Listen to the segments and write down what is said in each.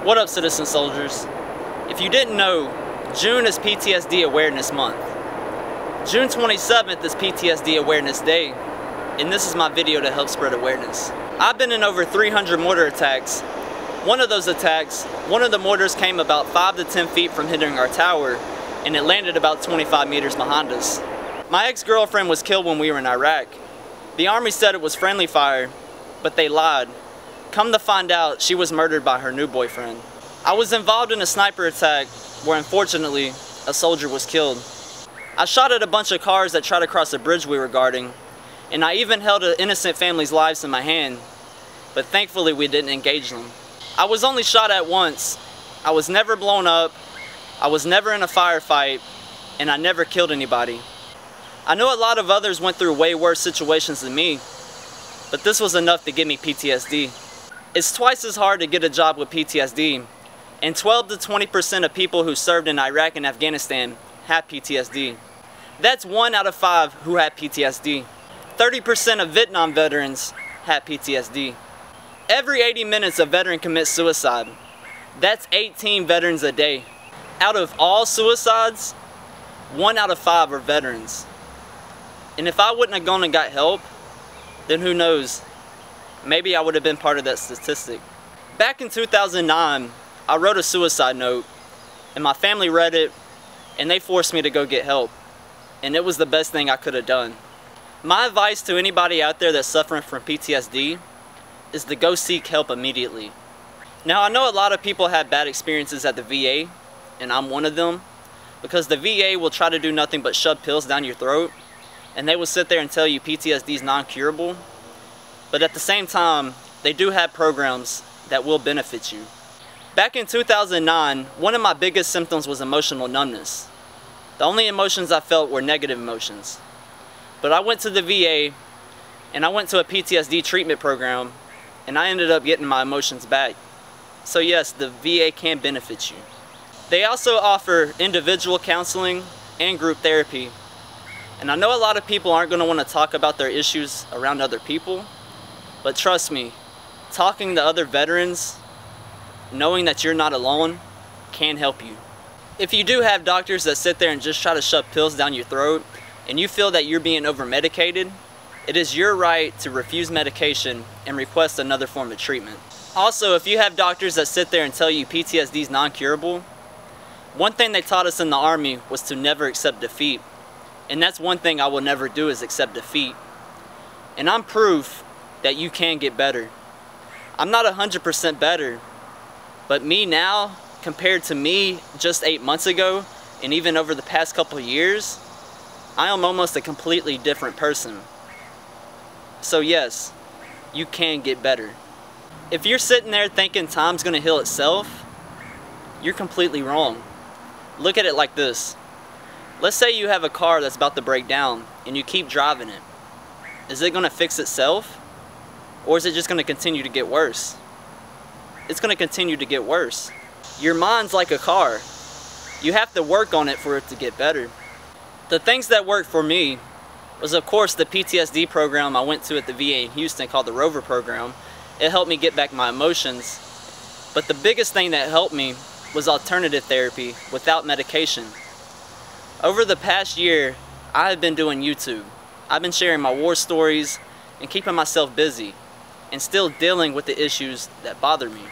What up, citizen soldiers? If you didn't know, June is PTSD Awareness Month. June 27th is PTSD Awareness Day, and this is my video to help spread awareness. I've been in over 300 mortar attacks. One of those attacks, one of the mortars came about 5 to 10 feet from hitting our tower, and it landed about 25 meters behind us. My ex-girlfriend was killed when we were in Iraq. The Army said it was friendly fire, but they lied. Come to find out, she was murdered by her new boyfriend. I was involved in a sniper attack where unfortunately a soldier was killed. I shot at a bunch of cars that tried to cross a bridge we were guarding, and I even held an innocent family's lives in my hand, but thankfully we didn't engage them. I was only shot at once. I was never blown up, I was never in a firefight, and I never killed anybody. I know a lot of others went through way worse situations than me, but this was enough to give me PTSD. It's twice as hard to get a job with PTSD, and 12 to 20% of people who served in Iraq and Afghanistan have PTSD. That's 1 out of 5 who had PTSD. 30% of Vietnam veterans have PTSD. Every 80 minutes a veteran commits suicide. That's 18 veterans a day. Out of all suicides, 1 out of 5 are veterans. And if I wouldn't have gone and got help, then who knows? Maybe I would have been part of that statistic. Back in 2009, I wrote a suicide note, and my family read it, and they forced me to go get help. And it was the best thing I could have done. My advice to anybody out there that's suffering from PTSD is to go seek help immediately. Now, I know a lot of people have bad experiences at the VA, and I'm one of them, because the VA will try to do nothing but shove pills down your throat, and they will sit there and tell you PTSD is non-curable. But at the same time, they do have programs that will benefit you. Back in 2009, one of my biggest symptoms was emotional numbness. The only emotions I felt were negative emotions. But I went to the VA, and I went to a PTSD treatment program, and I ended up getting my emotions back. So yes, the VA can benefit you. They also offer individual counseling and group therapy. And I know a lot of people aren't going to want to talk about their issues around other people, but trust me, talking to other veterans, knowing that you're not alone, can help you. If you do have doctors that sit there and just try to shove pills down your throat, and you feel that you're being over-medicated, it is your right to refuse medication and request another form of treatment. Also, if you have doctors that sit there and tell you PTSD is non-curable, one thing they taught us in the Army was to never accept defeat. And that's one thing I will never do, is accept defeat. And I'm proof that you can get better. I'm not 100% better, but me now, compared to me just 8 months ago, and even over the past couple of years, I am almost a completely different person. So yes, you can get better. If you're sitting there thinking time's gonna heal itself, you're completely wrong. Look at it like this. Let's say you have a car that's about to break down and you keep driving it. Is it gonna fix itself? Or is it just gonna continue to get worse? It's gonna continue to get worse. Your mind's like a car. You have to work on it for it to get better. The things that worked for me was, of course, the PTSD program I went to at the VA in Houston called the Rover program. It helped me get back my emotions. But the biggest thing that helped me was alternative therapy without medication. Over the past year, I have been doing YouTube. I've been sharing my war stories and keeping myself busy, and still dealing with the issues that bother me.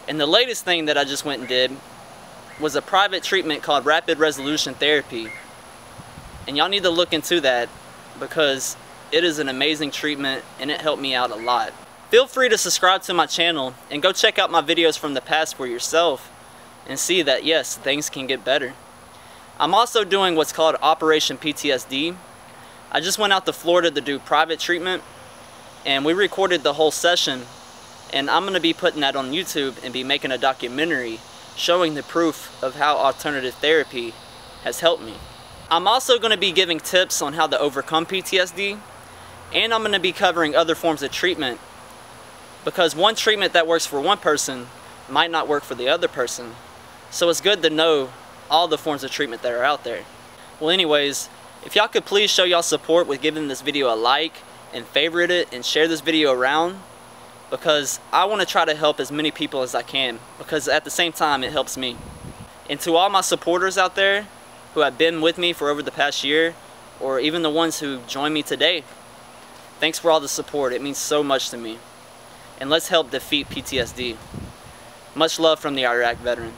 And the latest thing that I just went and did was a private treatment called Rapid Resolution Therapy. And y'all need to look into that, because it is an amazing treatment and it helped me out a lot. Feel free to subscribe to my channel and go check out my videos from the past for yourself and see that yes, things can get better. I'm also doing what's called Operation PTSD. I just went out to Florida to do private treatment, and we recorded the whole session, and I'm going to be putting that on YouTube and be making a documentary showing the proof of how alternative therapy has helped me. I'm also going to be giving tips on how to overcome PTSD, and I'm going to be covering other forms of treatment, because one treatment that works for one person might not work for the other person. So it's good to know all the forms of treatment that are out there. Well, anyways, if y'all could please show y'all support with giving this video a like and favorite it and share this video around, because I want to try to help as many people as I can, because at the same time it helps me. And to all my supporters out there who have been with me for over the past year, or even the ones who joined me today, thanks for all the support. It means so much to me. And let's help defeat PTSD. Much love from the Iraq veteran.